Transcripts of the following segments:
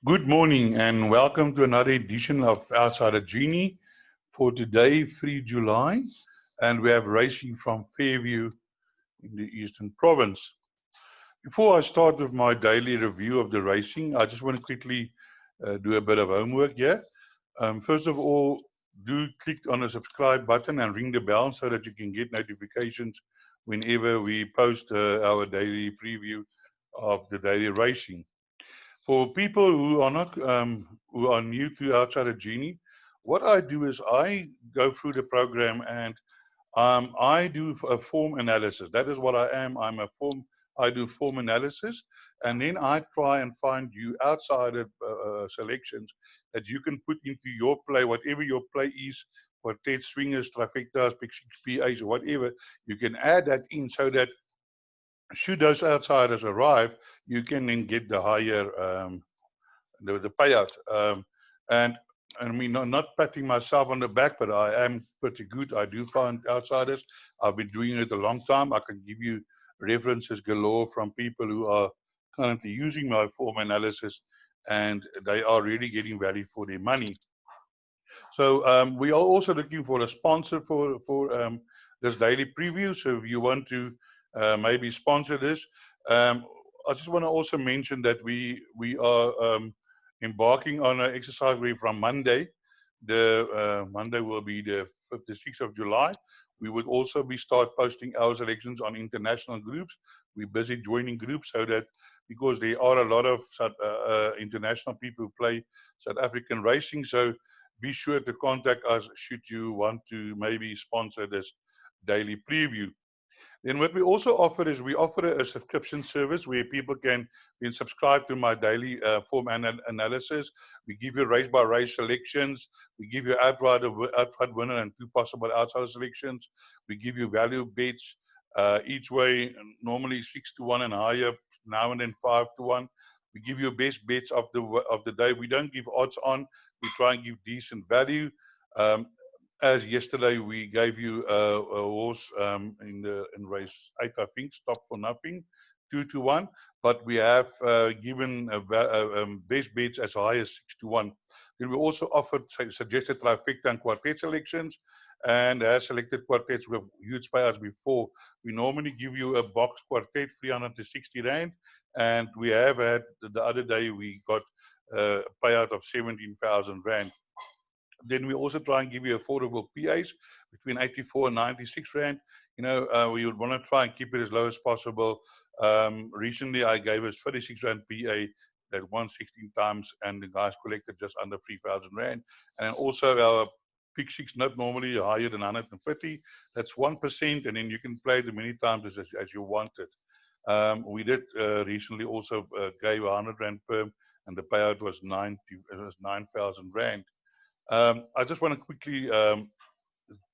Good morning and welcome to another edition of Outside of Genie for today, 3 July, and we have racing from Fairview in the Eastern Province. Before I start with my daily review of the racing, I just want to quickly do a bit of homework here. First of all, do click on the subscribe button and ring the bell so that you can get notifications whenever we post our daily preview of the daily racing. For people who are not who are new to Outside of Genie, what I do is I go through the program and I do a form analysis. That is what I am. I do form analysis, and then I try and find you outside of selections that you can put into your play, whatever your play is, quartets, swingers, trifectas, pick six, PAs, or whatever. You can add that in so that should those outsiders arrive, you can then get the higher the payout. And I mean, not patting myself on the back, but I am pretty good. I do find outsiders. I've been doing it a long time. I can give you references galore from people who are currently using my form analysis, and they are really getting value for their money. So we are also looking for a sponsor for this daily preview. So if you want to maybe sponsor this, I just want to also mention that we are embarking on an exercise where from Monday, Monday will be the 6th of July. We would also be start posting our selections on international groups. We're busy joining groups so that because there are a lot of international people who play South African racing. So be sure to contact us should you want to maybe sponsor this daily preview. Then what we also offer is we offer a subscription service where people can then subscribe to my daily form analysis. We give you race by race selections. We give you outright winner and two possible outsider selections. We give you value bets each way, normally 6-1 and higher, now and then 5-1. We give you best bets of the day. We don't give odds on. We try and give decent value. As yesterday, we gave you a horse in race 8, I think, Stop for Nothing, 2-1. But we have given best bets as high as 6-1. Then we also offered suggested trifecta and quartet selections, and as selected quartets with huge payouts before. We normally give you a box quartet, 360 Rand, and we have had the other day we got a payout of 17,000 Rand. Then we also try and give you affordable PAs between 84 and 96 Rand. You know, we would want to try and keep it as low as possible. Recently, I gave us 36 Rand PA that won 16 times, and the guys collected just under 3,000 Rand. And also our pick six, not normally higher than 150. That's 1%, and then you can play it as many times as you wanted. We did recently also gave 100 Rand perm, and the payout was 9,000 Rand. I just want to quickly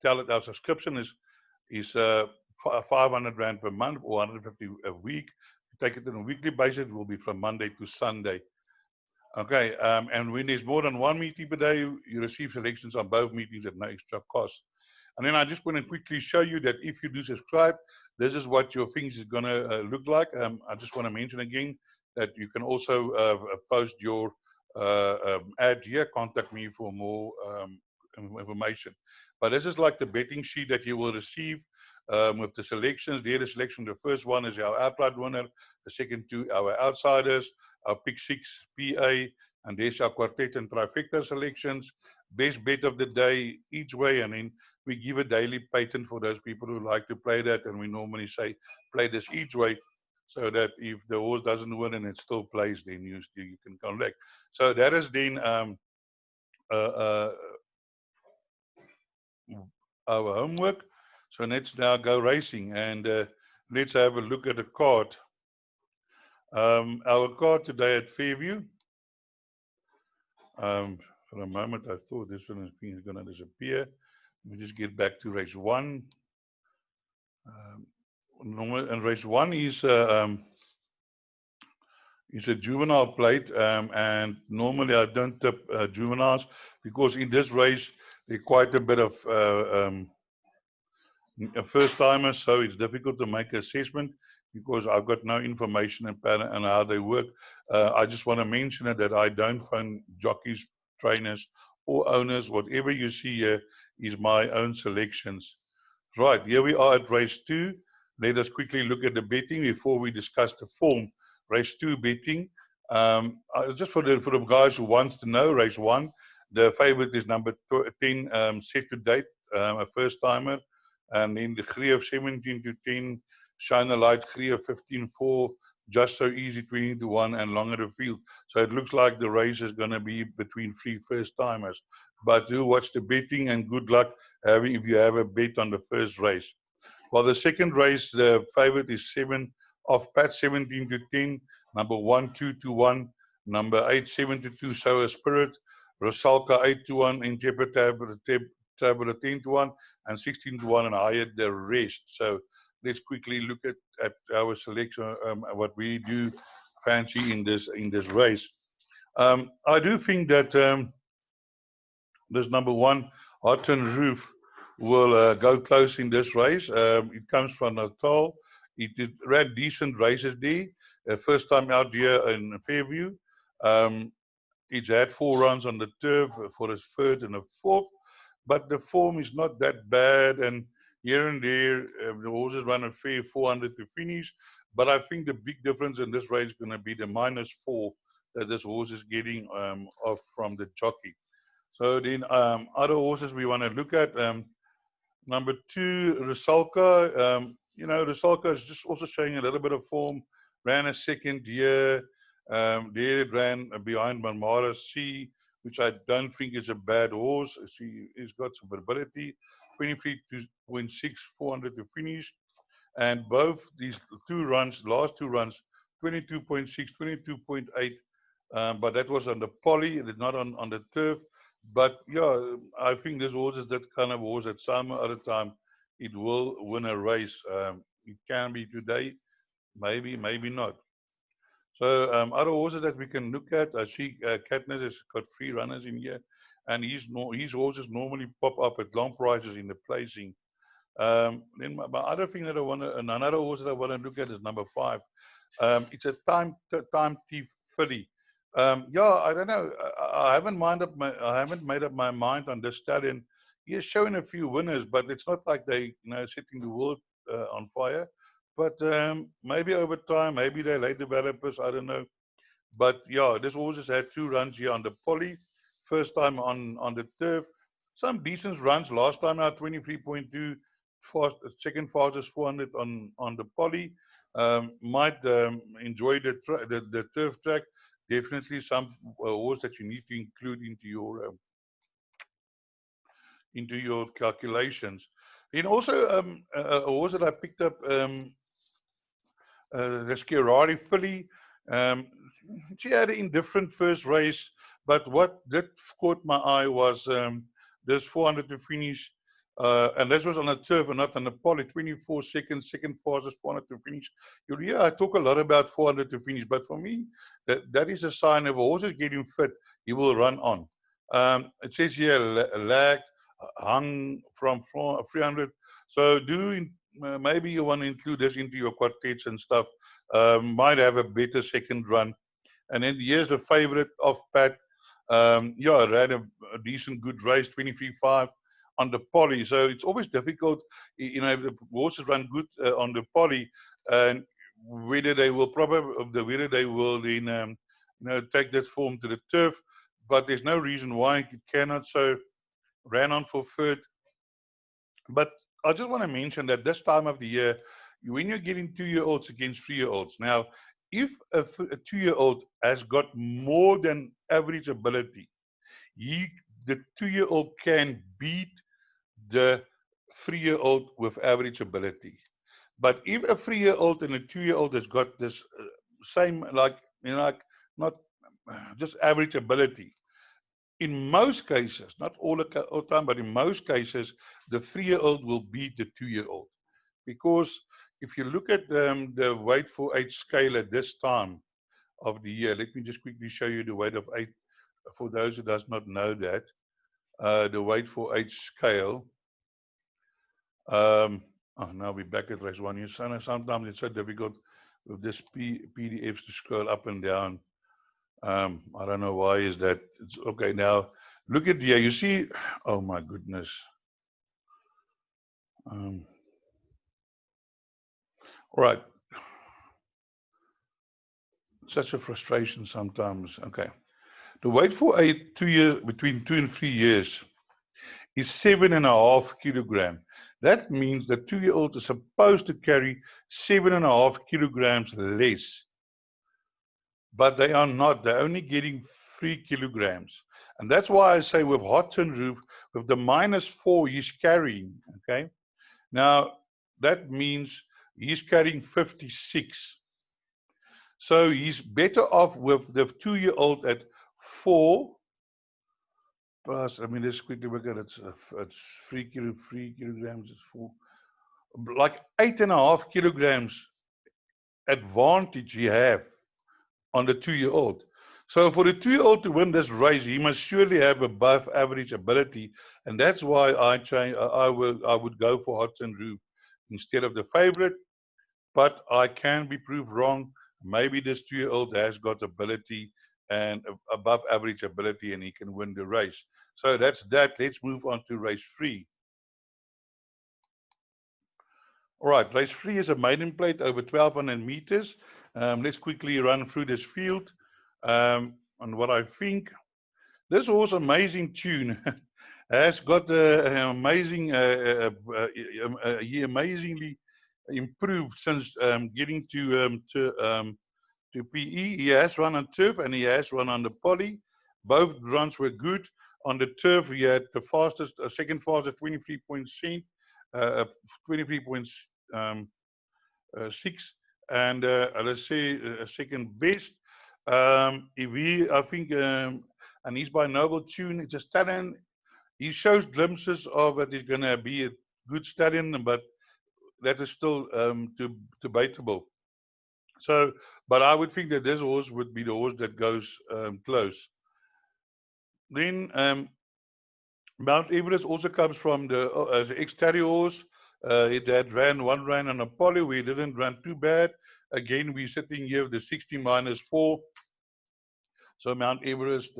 tell that our subscription is 500 Rand per month or 150 a week. If you take it on a weekly basis, it will be from Monday to Sunday. Okay, and when there's more than one meeting per day, you receive selections on both meetings at no extra cost. And then I just want to quickly show you that if you do subscribe, this is what your things is going to look like. I just want to mention again that you can also post your ad here, contact me for more information. But this is like the betting sheet that you will receive with the selections. There, the selection, the first one is our outright winner, the second two, our outsiders, our pick six, PA, and there's our quartet and trifecta selections, best bet of the day each way, and then we give a daily patent for those people who like to play that, and we normally say play this each way, so that if the horse doesn't win and it still plays, then you can collect. So that has been our homework. So let's now go racing, and let's have a look at the card. Our card today at Fairview. For a moment, I thought this one is going to disappear. Let me just get back to race 1. And race 1 is a juvenile plate, and normally I don't tip juveniles because in this race there's quite a bit of first timers, so it's difficult to make an assessment. because I've got no information and pattern and how they work. I just want to mention it that I don't phone jockeys, trainers, or owners. Whatever you see here is my own selections. Right, here we are at race 2. Let us quickly look at the betting before we discuss the form. Race 2 betting. Just for the guys who wants to know, race 1, the favorite is number 10, set to date, a first timer. And in the 3 of 17 to 10, shine a light, 3 of 15-4, just so easy, 20 to 1, and longer the field. So it looks like the race is going to be between 3 first timers. But do watch the betting, and good luck if you have a bet on the first race. Well, the second race, the favorite is 7 of Pat, 17 to 10, number 1, 2 to 1, number 8, 7 to 2, Sour Spirit, Rosalka 8 to 1, Interpretabra 10 to 1, and 16 to 1, and higher the rest. So let's quickly look at our selection, what we do fancy in this race. I do think that this number 1, Houghton Roof, will go close in this race. It comes from Natal. It ran decent races there. First time out here in Fairview. It's had 4 runs on the turf for a third and a fourth, but the form is not that bad. And here and there, the horses run a fair 400 to finish. But I think the big difference in this race is going to be the -4 that this horse is getting off from the jockey. So then other horses we want to look at. Number 2, Rusalka. Rusalka is just also showing a little bit of form. Ran a second year. There it ran behind Marmara C, which I don't think is a bad horse. He's got some ability. 23.6, 400 to finish. And both these last two runs, 22.6, 22.8. But that was on the poly, it is not on the turf. But yeah, I think this horse is that kind of horse at some other time it will win a race. It can be today, maybe not. So other horses that we can look at, I see Katniss has got 3 runners in here, and his horses normally pop up at long prices in the placing. Then my other thing that another horse that I want to look at is number 5. It's a time thief filly. Yeah, I don't know. I haven't made up my mind on this stallion. He is showing a few winners, but it's not like they, setting the world on fire. But maybe over time, maybe they're late developers. I don't know. But yeah, this horse has had 2 runs here on the poly. First time on the turf. Some decent runs. Last time out 23.2. Second fastest 400 on the poly. Might enjoy the turf track. Definitely some horse that you need to include into your calculations. And also a horse that I picked up, the Skerari filly. She had an indifferent first race, but what did caught my eye was this 400 to finish. And this was on a turf and not on a poly. 24 seconds, second fastest 400 to finish. Yeah, I talk a lot about 400 to finish, but for me, that is a sign of a horse is getting fit. He will run on. It says here lagged, hung from 300. So maybe you want to include this into your quartets and stuff. Might have a better second run. And then here's the favorite of Pat. Yeah, ran a decent, good race, 23.5 on the poly. So it's always difficult, if the horses run good on the poly, and whether they will then, take that form to the turf. But there's no reason why it cannot. So ran on for third. But I just want to mention that this time of the year, when you're getting 2-year-olds against 3-year-olds, now, if a 2-year-old has got more than average ability, the 2-year-old can beat the 3-year-old with average ability. But if a 3-year-old and a 2-year-old has got this same, not just average ability, in most cases, not all the time, but in most cases, the 3-year-old will beat the 2-year-old. Because if you look at the weight for age scale at this time of the year, let me just quickly show you the weight of age, for those who does not know that, the weight for age scale. Oh, now we're back at race 1. You know, sometimes it's so difficult with this PDFs to scroll up and down. I don't know why is that. It's okay now. Look at here. You see? Oh my goodness. All right. Such a frustration sometimes. Okay. The weight for a 2 year, between 2 and 3 years, is 7.5 kilograms. That means the 2-year-old is supposed to carry 7.5 kilograms less, but they are not. They're only getting 3 kilograms. And that's why I say with hot tin roof, with the -4 he's carrying, okay? Now, that means he's carrying 56. So he's better off with the 2-year-old at 4 plus, I mean, let's quickly work at it. It's 3 kilograms, it's 4. Like 8.5 kilograms advantage you have on the 2-year-old. So for the 2-year-old to win this race, he must surely have above average ability, and that's why I would go for Hudson Roof instead of the favorite. But I can be proved wrong. Maybe this 2-year-old has got ability and above average ability, and he can win the race. So that's that. Let's move on to race 3. All right, race 3 is a maiden plate over 1,200 meters. Let's quickly run through this field. And what I think, this horse, amazing tune, has got amazing, he amazingly improved since getting to PE. He has run on turf and he has run on the poly. Both runs were good. On the turf, he had the fastest, second fastest, 23.6, uh, 23.6, and let's say second best. If he, I think, and he's by Noble Tune. It's a stallion. He shows glimpses of that he's going to be a good stallion, but that is still debatable. So, but I would think that this horse would be the horse that goes close. Then Mount Everest also comes from the as an ex-terrier horse. It had ran one run on a poly. We didn't run too bad. Again, we're sitting here with the 60 -4. So Mount Everest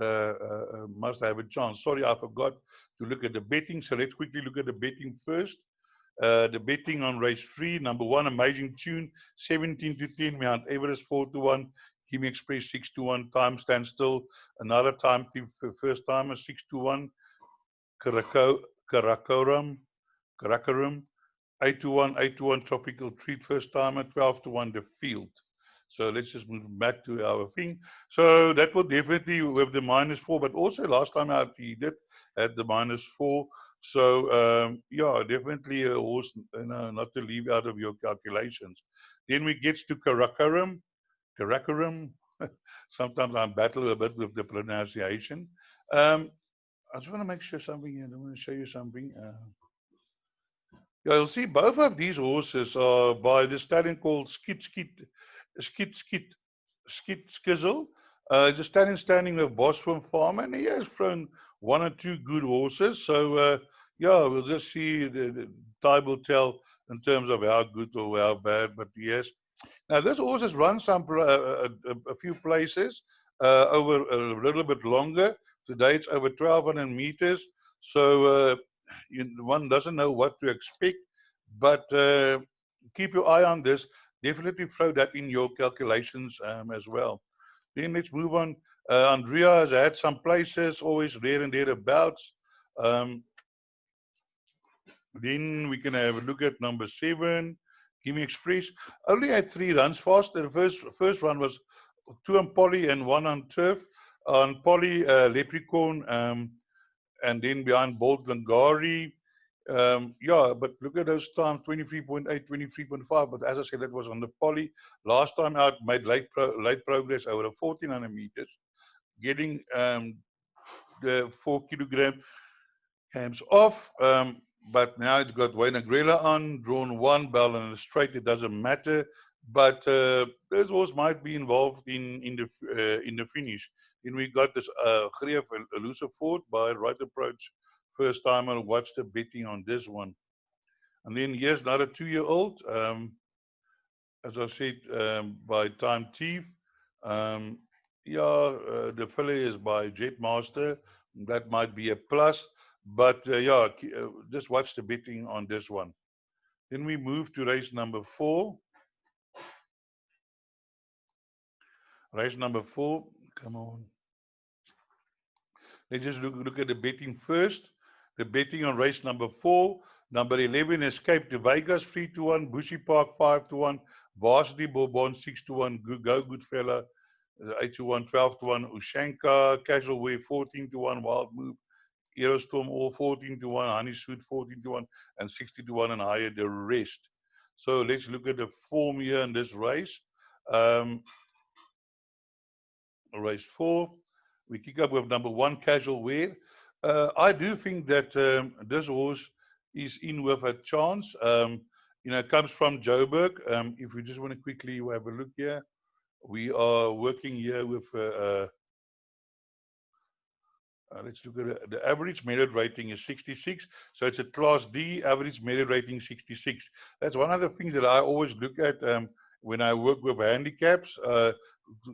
must have a chance. Sorry, I forgot to look at the betting. So let's quickly look at the betting first. The betting on race 3, number 1, Amazing Tune, 17-10, Mount Everest 4-1, GENIE Express 6-1, Time Stand Still, another time team first timer 6-1, Karakoram, 8-1, 8-1, Tropical Treat first timer, 12-1, the field. So let's just move back to our thing. So that will definitely with the -4, but also last time out he did at the -4. So yeah, definitely a horse, you know, not to leave out of your calculations. Then we get to Karakoram. Sometimes I battle a bit with the pronunciation. I just want to make sure something here. I want to show you something. Yeah, you'll see both of these horses are by this stallion called Skit Skizzle. It's a stallion standing with Boston Farm, and he has thrown 1 or 2 good horses. So yeah, we'll just see. The time will tell in terms of how good or how bad. But yes, now this horse has run a few places over a little bit longer. Today it's over 1,200 meters. So one doesn't know what to expect, but keep your eye on this. Definitely throw that in your calculations as well. Then let's move on. Andrea has had some places, always there and thereabouts. Then we can have a look at number 7, GENIE Express. Only had 3 runs fast. The first run was 2 on poly and 1 on turf. On poly, Leprechaun, and then behind Bolt Langari. Yeah, but look at those times, 23.8, 23.5. But as I said, that was on the poly. Last time out, made late progress over the 1,400 meters, getting the 4 kilograms off. But now it's got Wayne Agrella on, drawn 1, bell and a straight. It doesn't matter. But this horse might be involved in the finish. Then we got this Greef Elusive Ford by Right Approach. First time I watched the betting on this one. And then here's another 2-year-old. As I said, by Time Thief. The fillet is by Jetmaster. That might be a plus. But just watch the betting on this one. Then we move to race number 4. Race number 4. Come on. Let's just look at the betting first. The betting on race number 4. Number 11, Escape to Vegas, 3-1. Bushy Park, 5-1. Varsity Bourbon, 6-1. Go Goodfella, 8-1. 12-1. Ushanka, Casual Way, 14-1. Wild Move, Aerostorm, all 14-1. Honey Suit, 14-1. And 60-1 and higher, the rest. So let's look at the form here in this race. Race 4. We kick up with number 1, Casual Wear. I do think that this horse is in with a chance. It comes from Joburg. If we just want to quickly have a look here, we are working here with let's look at it. The average merit rating is 66. So it's a Class D, average merit rating 66. That's one of the things that I always look at when I work with handicaps.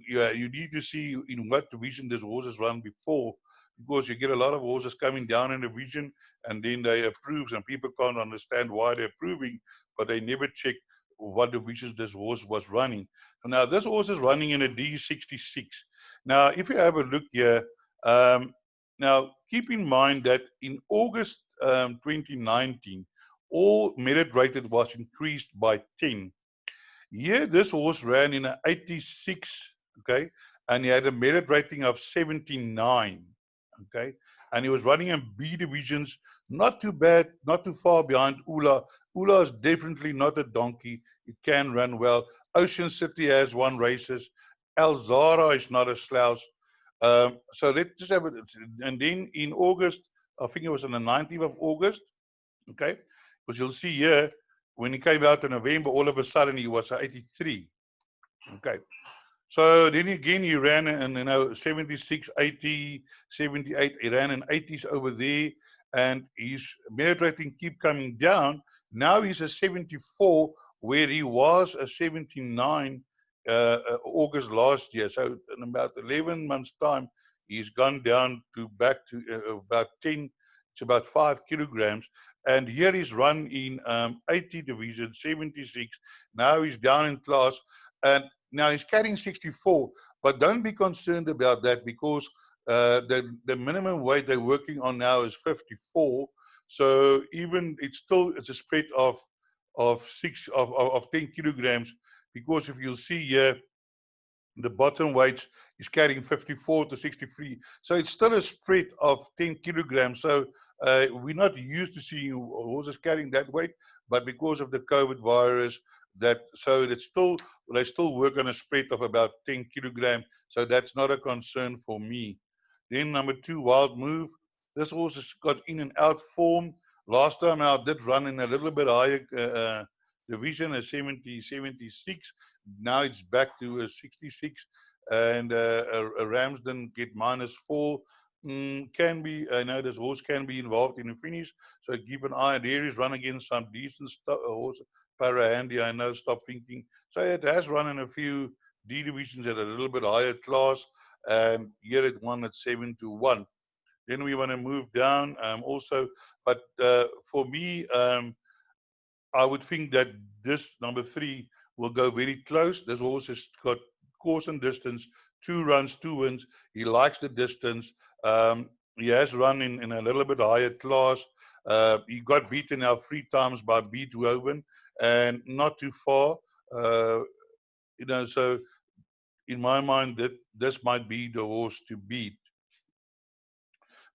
You need to see in what division this horse has run before, because you get a lot of horses coming down in the division and then they approve, and people can't understand why they're approving, but they never check what divisions this horse was running. So now this horse is running in a D66. Now, if you have a look here, now, keep in mind that in August 2019, all merit rated was increased by 10. Here, this horse ran in an 86, okay, and he had a merit rating of 79, okay, and he was running in B divisions, not too bad, not too far behind Ula. Ula is definitely not a donkey. It can run well. Ocean City has won races. Alzara is not a slouch. So let's just have it. And then in August, I think it was on the 19th of August, okay, because you'll see here, when he came out in November, all of a sudden he was 83. Okay. So then again, he ran in 76, 80, 78. He ran in 80s over there, and his merit rating keep coming down. Now he's a 74, where he was a 79 August last year. So in about 11 months' time, he's gone down to back to about 10. It's about 5 kilograms. And here he's run in 80 division, 76. Now he's down in class, and now he's carrying 64, but don't be concerned about that, because the minimum weight they're working on now is 54. So even it's a spread of 10 kilograms, because if you'll see here, the bottom weight is carrying 54 to 63. So it's still a spread of 10 kilograms. So we're not used to seeing horses carrying that weight, but because of the COVID virus, they still work on a spread of about 10 kilograms. So that's not a concern for me. Then number 2, Wild Move. This horse has got in and out form. Last time I did run in a little bit higher division, a 70, 76. Now it's back to a 66, and a Ramsden get -4. Can be, I know this horse can be involved in the finish, so keep an eye. There is run against some decent horse, Para Handy, I know, Stop Thinking. So it has run in a few D divisions at a little bit higher class, and here it won at 7-1. Then we want to move down also, but for me, I would think that this number 3 will go very close. This horse has got course and distance, 2 runs, 2 wins. He likes the distance. He has run in a little bit higher class. He got beaten now 3 times by Beethoven, and not too far. So in my mind, that this might be the horse to beat.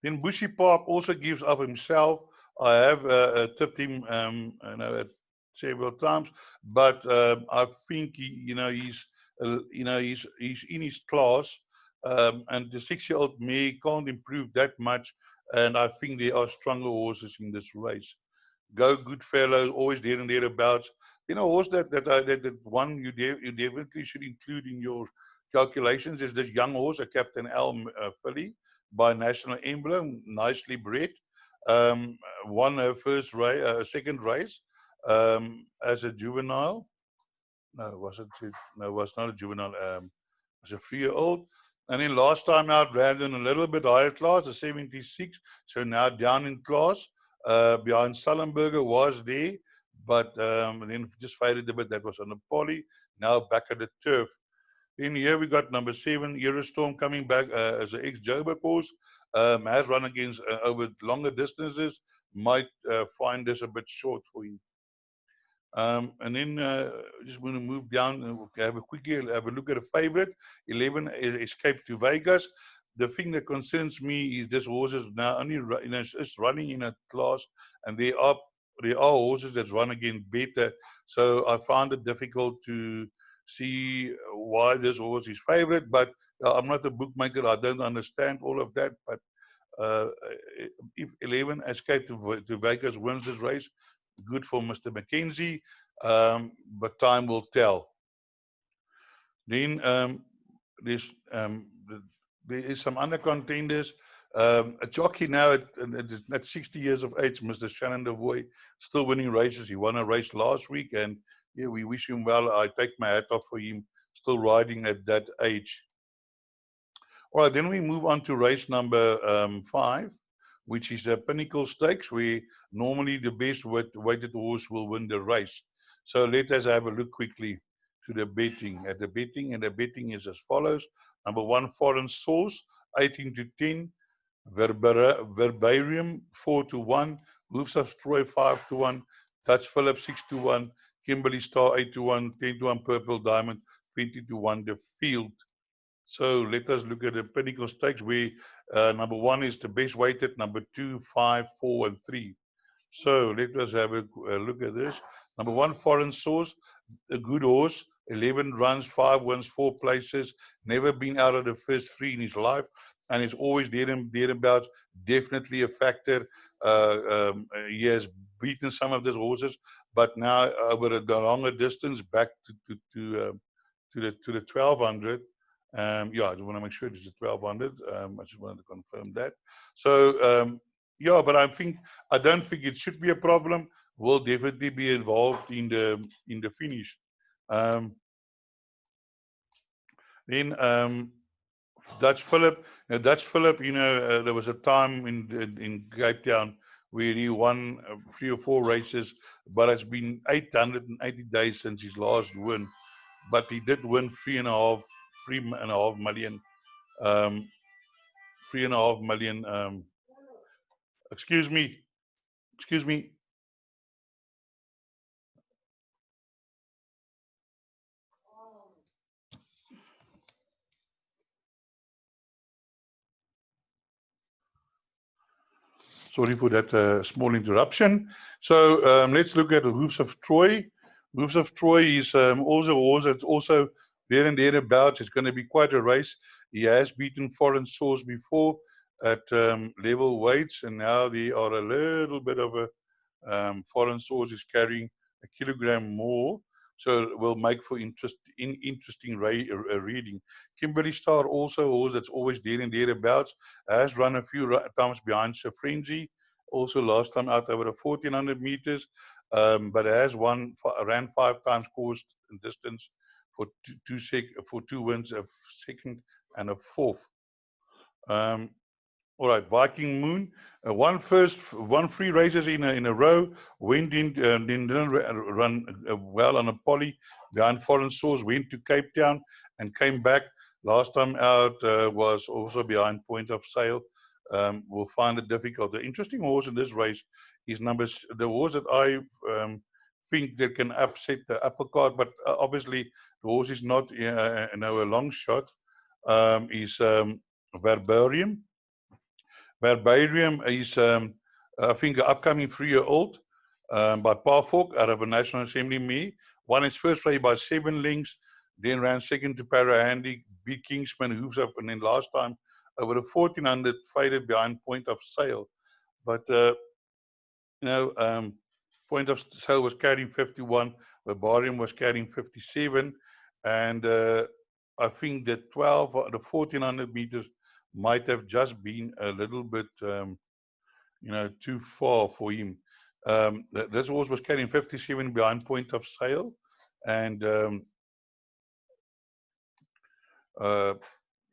Then Bushy Park also gives of himself. I have tipped him, several times, but I think he's in his class, and the 6-year-old mare can't improve that much, and I think there are stronger horses in this race. Go Goodfellow, always there and thereabouts. Horse that one you definitely should include in your calculations is this young horse, a Captain L filly by National Emblem, nicely bred. Won her second race. as a juvenile. No, was it? No, it was not a juvenile. As a 3-year-old. And then last time out, ran in a little bit higher class, a 76. So now down in class. Behind Sullenberger was there, but then just faded a bit. That was on the poly. Now back at the turf. In here we got number 7, Eurostorm, coming back as an ex-Joburg horse. Has run against over longer distances. Might find this a bit short for him. And then just want to move down and have a look at a favorite. 11 Escape to Vegas. The thing that concerns me is this horse is now only it's running in a class, and there are horses that run again better. So I found it difficult to see why this horse is favorite. But I'm not a bookmaker. I don't understand all of that. But if 11 Escape to Vegas wins this race, good for Mr. McKenzie, but time will tell. Then there is some other contenders. A jockey now at 60 years of age, Mr. Shannon DeVoy, still winning races. He won a race last week, and yeah, we wish him well. I take my hat off for him, still riding at that age. All right, then we move on to race number 5, which is a Pinnacle Stakes, where normally the best weighted horse will win the race. So let us have a look quickly to the betting. And the betting is as follows. Number 1, Foreign Source, 18-10. Verbarium, 4-1. Hoofs of Troy, 5-1. Dutch Phillip, 6-1. Kimberly Star, 8-1. 10-1 Purple Diamond, 20-1 the field. So let us look at the Pinnacle Stakes, where number 1 is the best weighted, number 2, 5, 4, and 3. So let us have a look at this. Number 1, Foreign Source, a good horse, 11 runs, 5 wins, 4 places, never been out of the first 3 in his life, and it's always thereabouts. Definitely a factor. He has beaten some of these horses, but now over the longer distance, back to the 1200. Yeah, I just want to make sure it's a 1200. I just wanted to confirm that. So yeah, but I don't think it should be a problem. Will definitely be involved in the finish. Then Dutch Phillip. Now Dutch Phillip, there was a time in Cape Town where he won 3 or 4 races, but it's been 880 days since his last win. But he did win 3.5 million. 3.5 million. Excuse me. Sorry for that small interruption. So let's look at the Hoofs of Troy. Hoofs of Troy is also a horse that's also there and thereabouts. It's going to be quite a race. He has beaten Foreign Source before at level weights, and now they are a little bit of a Foreign Source is carrying a kilogram more. So it will make for interesting reading. Kimberly Star, also a horse that's always there and thereabouts, has run a few times behind Sir Frenzy, also last time out over the 1400 meters, but has ran 5 times course distance for 2 wins, a 2nd and a 4th. All right, Viking Moon, won 3 races in a row, didn't run well on a poly behind Foreign Source, went to Cape Town and came back. Last time out was also behind Point of Sale. We'll find it difficult. The interesting horse in this race is the horse that I think that can upset the upper card, but obviously the horse is not a long shot, is Verbarium. Verbarium is, I think, an upcoming 3-year-old by Parfok out of a National Assembly me. Won his first race by 7 lengths, then ran 2nd to Parahandy, beat Kingsman, Hooves Up, and then last time over the 1400 faded behind Point of Sale. But Point of Sale was carrying 51, Verbarium was carrying 57, and I think that the 1400 meters might have just been a little bit, too far for him. This horse was carrying 57 behind point of sale, and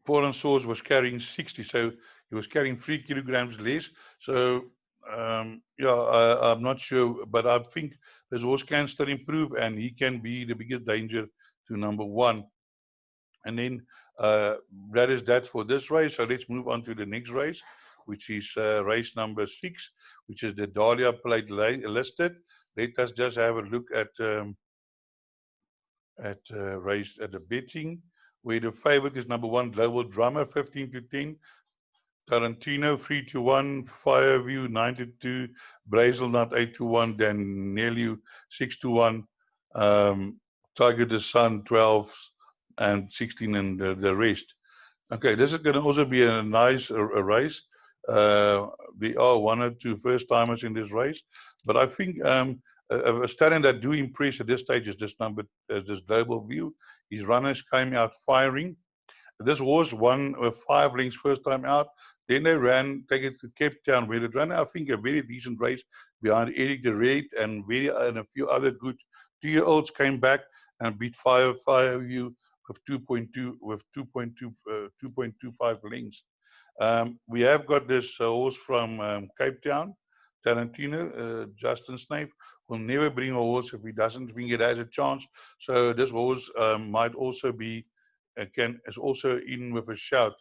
Foreign Source was carrying 60, so he was carrying 3 kilograms less. So yeah, I'm not sure, but I think this horse can still improve, and he can be the biggest danger to number 1. And then that is that for this race. So let's move on to the next race, which is race number 6, which is the Dahlia Plate listed. Let us just have a look at race at the betting, where the favorite is number 1 Global Drummer 15-10, Tarantino 3-1, Fairview 9-2, Brazelnut 8-1, Danielu 6-1, Tiger the Sun 12 and 16, and the rest. Okay, this is going to also be a nice race. There are 1 or 2 first timers in this race, but I think a stallion that do impress at this stage is this this Global View. His runners came out firing. This horse won 5 lengths first time out. Then they take it to Cape Town, where it ran, I think, a very decent race behind Eric the Red, and a few other good 2-year-olds came back and beat Fairview with 2.25 lengths. We have got this horse from Cape Town, Tarantino, Justin Snape will never bring a horse if he doesn't think it has a chance. So this horse might also be is also in with a shout.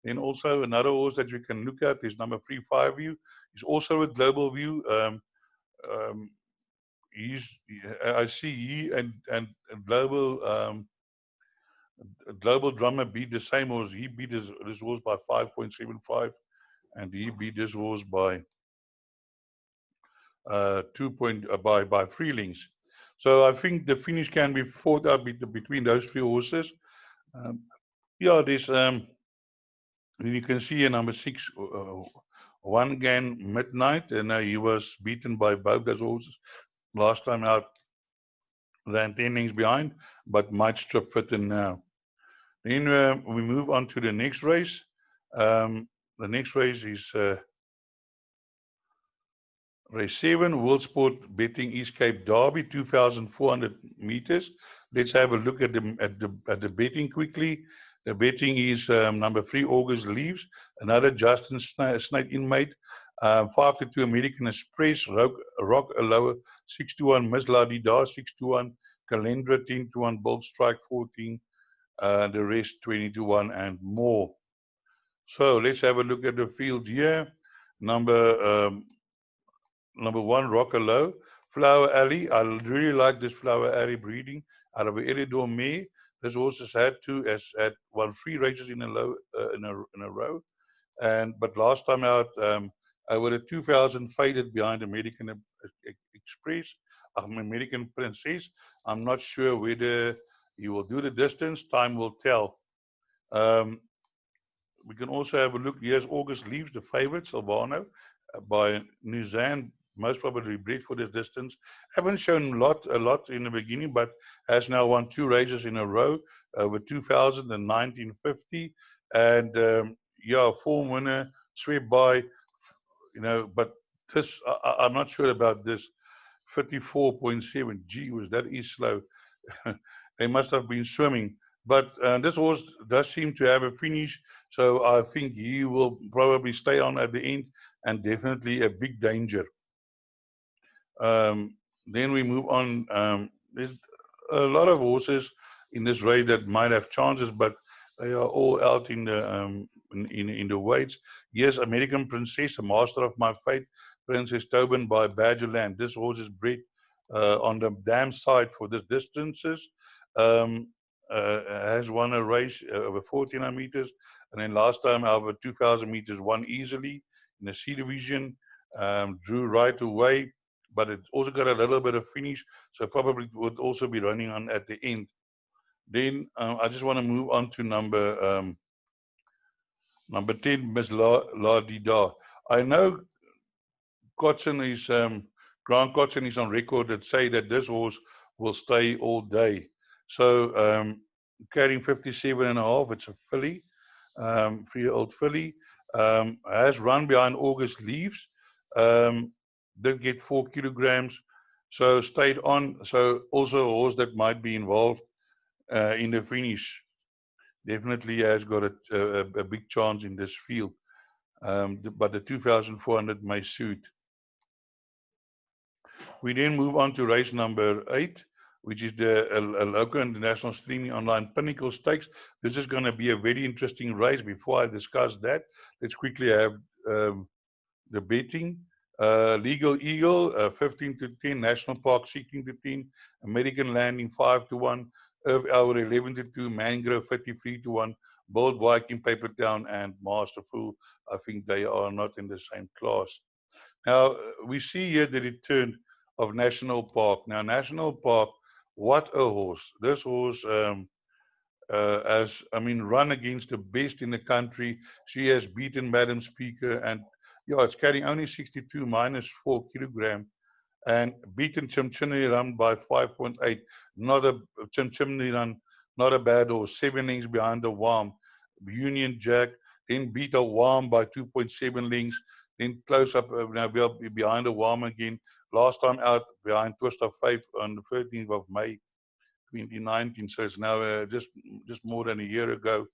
Then also another horse that you can look at is number 3 Fairview. He's also a Global View. I see he and Global Drummer beat the same horse. He beat this horse by 5.75, and he beat this horse by by 3 lengths. So I think the finish can be fought out between those 3 horses. Yeah, this you can see in number 6, One Again Midnight, and he was beaten by both those horses last time out. Ran 10 lengths behind, but might strip fitten now. Then we move on to the next race. The next race is race 7, World Sport Betting East Cape Derby, 2,400 meters. Let's have a look at the betting quickly. The betting is number 3 August Leaves, another Justin Snake inmate, 5-2 American Express, Rock Aloha 6-1, Miss Ladida 6-1, Calendra 10-1, Bold Strike 14, the rest 20-1 and more. So let's have a look at the field here. Number 1 Rock Aloha, Flower Alley. I really like this Flower Alley breeding out of Eridor May. This horse has had won 3 races in a row, but last time out over the 2,000 faded behind American Express, American Princess. I'm not sure whether he will do the distance. Time will tell. We can also have a look. Here's August Leaves, the favorite, Silvano, by Nuzan, most probably bred for this distance. Haven't shown a lot in the beginning, but has now won 2 races in a row, over 2,000 and 1950. And yeah, form winner, swept by, but this, I'm not sure about this. 54.7, gee whiz, that is slow. They must have been swimming. But this horse does seem to have a finish, so I think he will probably stay on at the end, and definitely a big danger. Then we move on. There's a lot of horses in this race that might have chances, but they are all out in the weights. Yes, American Princess, a Master of My Fate, Princess Tobin by Badgerland. This horse is bred on the dam side for this distances. Has won a race over 1,400 meters, and then last time over 2,000 meters won easily in the C division. Drew right away, but it's also got a little bit of finish, so probably would also be running on at the end. Then I just want to move on to number 10, Miss La Dida. I know Cotson is Grant Cotson is on record that say that this horse will stay all day. So carrying 57.5, it's a filly, 3-year-old filly. Has run behind August Leaves. did get 4 kilograms, so stayed on. So also a horse that might be involved in the finish. Definitely has got a big chance in this field. But the 2,400 may suit. We then move on to race number 8, which is the local international streaming online Pinnacle Stakes. This is going to be a very interesting race. Before I discuss that, let's quickly have the betting. Legal Eagle 15 to 10, National Park 16 to 10, American Landing 5 to 1, Earth Hour 11 to 2, Mangrove 53 to 1, Bold Viking, Paper Town, and Masterful. I think they are not in the same class. Now, we see here the return of National Park. Now, National Park, what a horse. This horse run against the best in the country. She has beaten Madam Speaker, and yeah, it's carrying only 62 minus 4 kilogram, and beaten Chimchimney Run by 5.8. Not a Chimchimney Run, not a bad horse. 7 lengths behind the Warm. Union Jack, then beat a Warm by 2.7 lengths. Then close up now behind the Warm again. Last time out behind Twist of Fate on the 13th of May 2019. So it's now just more than a year ago.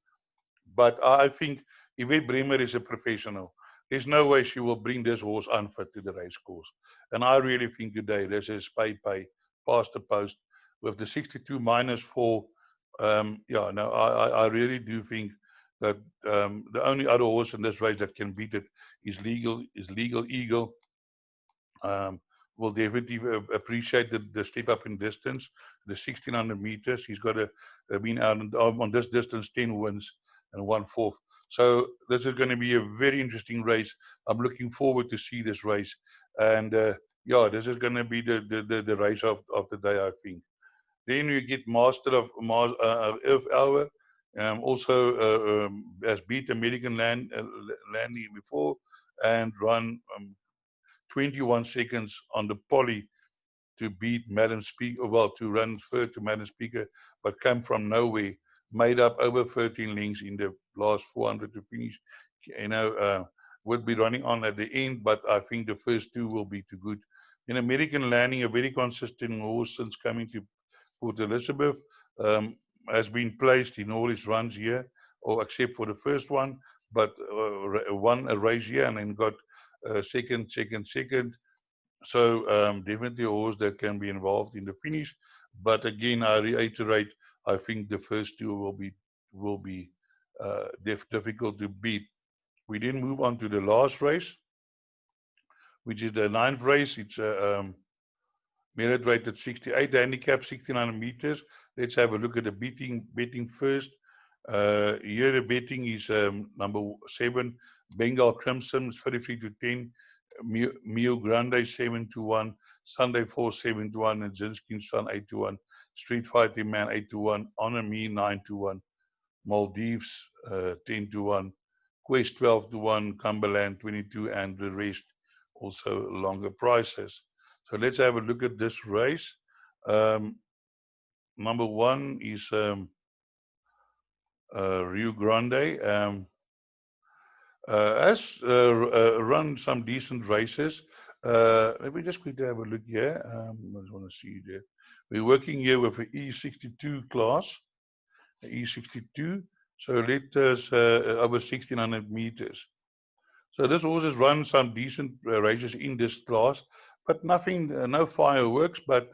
But I think Yvette Bremer is a professional. There's no way she will bring this horse unfit to the race course. And I really think today this is pay, past the post. With the 62 minus 4, I really do think that the only other horse in this race that can beat it is Legal Eagle. Will definitely appreciate the step up in distance, the 1600 meters. He's got been out on this distance 10 wins and 1/4. So this is going to be a very interesting race. I'm looking forward to see this race, and this is going to be the race of the day, I think. Then you get Master of Earth Hour. Also has beat American Landing before and run 21 seconds on the poly to beat Madam Speaker, well, to run third to Madam Speaker, but come from nowhere, made up over 13 lengths in the last 400 to finish. Would be running on at the end, but I think the first 2 will be too good. In American Landing, a very consistent horse since coming to Port Elizabeth, has been placed in all his runs here, or except for the first one, but won a race here and then got second. So definitely a horse that can be involved in the finish. But again, I reiterate, I think the first 2 will be difficult to beat. We then move on to the last race, which is the 9th race. It's a merit rated 68 handicap, 1600 meters. Let's have a look at the betting first. Here the betting is number 7, Bengal Crimson, 33 to 10. Mio Grande 7 to 1, Sunday 4 7 to 1, and Zinskin's Son 8 to 1, Street Fighting Man 8 to 1, Honor Me 9 to 1, Maldives 10 to 1, Quest 12 to 1, Cumberland 22, and the rest also longer prices. So let's have a look at this race. Number 1 is Rio Grande. Has run some decent races. Let me just quickly have a look here. I just want to see there. We're working here with an E62 class, E62. So let us over 1600 meters. So this horse has run some decent races in this class, but nothing, no fireworks, but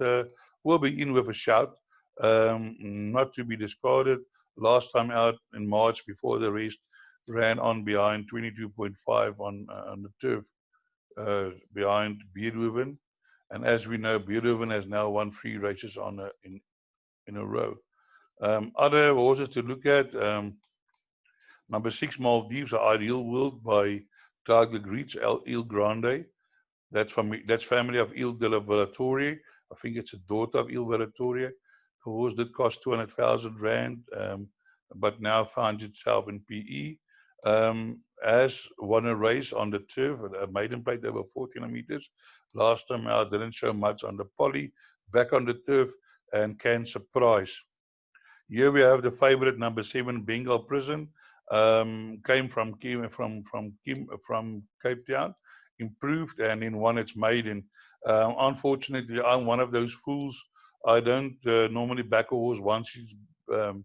will be in with a shout. Not to be discarded. Last time out in March before the rest, ran on behind 22.5 on the turf behind Beardhoven. And as we know, Beardhoven has now won 3 races in a row. Other horses to look at, number 6, Maldives, Ideal World by Doug Greets, Il Grande. That's family of Il de la Villatoria. I think it's a daughter of Il Villatoria. The horse did cost 200,000 rand, but now finds itself in PE. Has won a race on the turf, a maiden plate over 14 meters. Last time out, didn't show much on the poly, back on the turf, and can surprise. Here we have the favorite, number 7, Bengal Prison. Came from Cape Town improved, and in one it's maiden. Unfortunately, I'm one of those fools. I don't normally back a horse once he's um,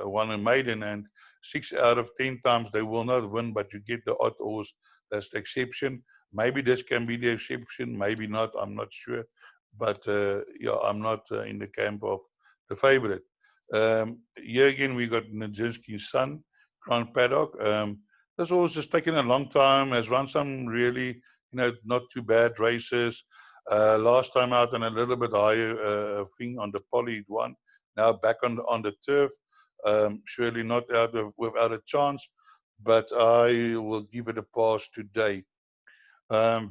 won a maiden, and 6 out of 10 times they will not win, but you get the odd horse. That's the exception. Maybe this can be the exception, maybe not. I'm not sure, but yeah, I'm not in the camp of the favorite. Here again, we got Nijinsky's son, Grand Paddock. This horse has taken a long time, has run some really, not too bad races. Last time out on a little bit higher thing on the poly, it won. Now back on the turf. Surely not without a chance, but I will give it a pass today.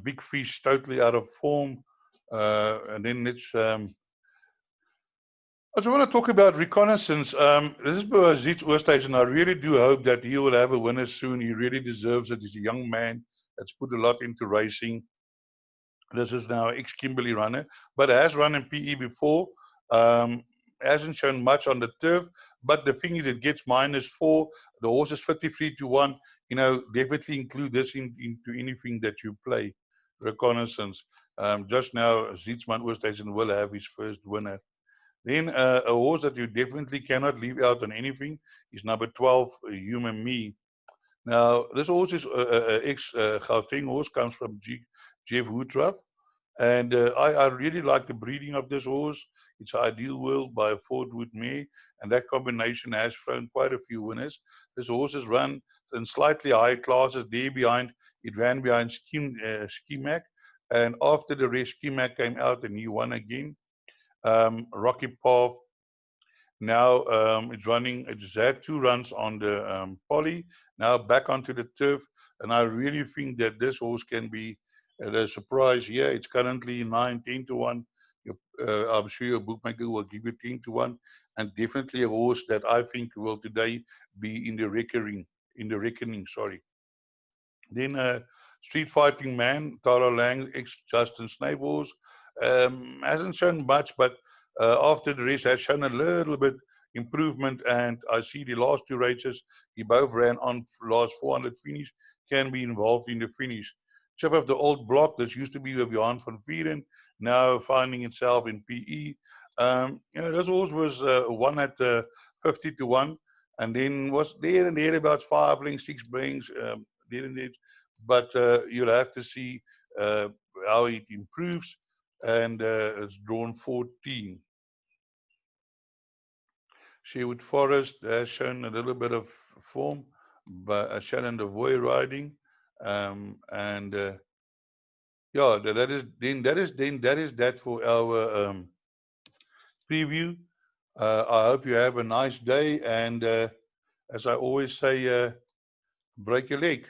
Big Fish totally out of form. And then I just want to talk about Reconnaissance. This is Zit's Oorstation. I really do hope that he will have a winner soon. He really deserves it. He's a young man that's put a lot into racing. This is now ex-Kimberley runner, but has run in PE before. Hasn't shown much on the turf, but the thing is, it gets -4. The horse is 53-1. Definitely include this into anything that you play. Reconnaissance. Just now, Zietsman Oorstation will have his first winner. Then a horse that you definitely cannot leave out on anything is number 12, Human Me. Now, this horse is ex-Gauteng horse, comes from Jeff Woodruff. And I really like the breeding of this horse. It's Ideal World by Fort Wood Mare, and that combination has thrown quite a few winners. This horse has run in slightly higher classes there behind. It ran behind Schemack, and after the race, Schemack came out and he won again. Rocky Path. Now it's running. It's had 2 runs on the poly. Now back onto the turf, and I really think that this horse can be a surprise here. It's currently 9-10-1. I'm sure your bookmaker will give you 10-1, and definitely a horse that I think will today be in the reckoning. Sorry. Then Street Fighting Man, Tara Lang, ex-Justin Snavels, hasn't shown much, but after the race has shown a little bit improvement. And I see the last 2 races, he both ran on last 400 finish, can be involved in the finish. Chip of the old block, this used to be with Johan van Vieren, now finding itself in PE. This horse was won at 50-1, and then was there and thereabouts 5 lengths, 6 lengths, there and there. But you'll have to see how it improves, and it's drawn 14. Sherwood Forest has shown a little bit of form, but Shannon the Voy riding, and yeah, that is that for our preview. I hope you have a nice day, and as I always say, break your leg.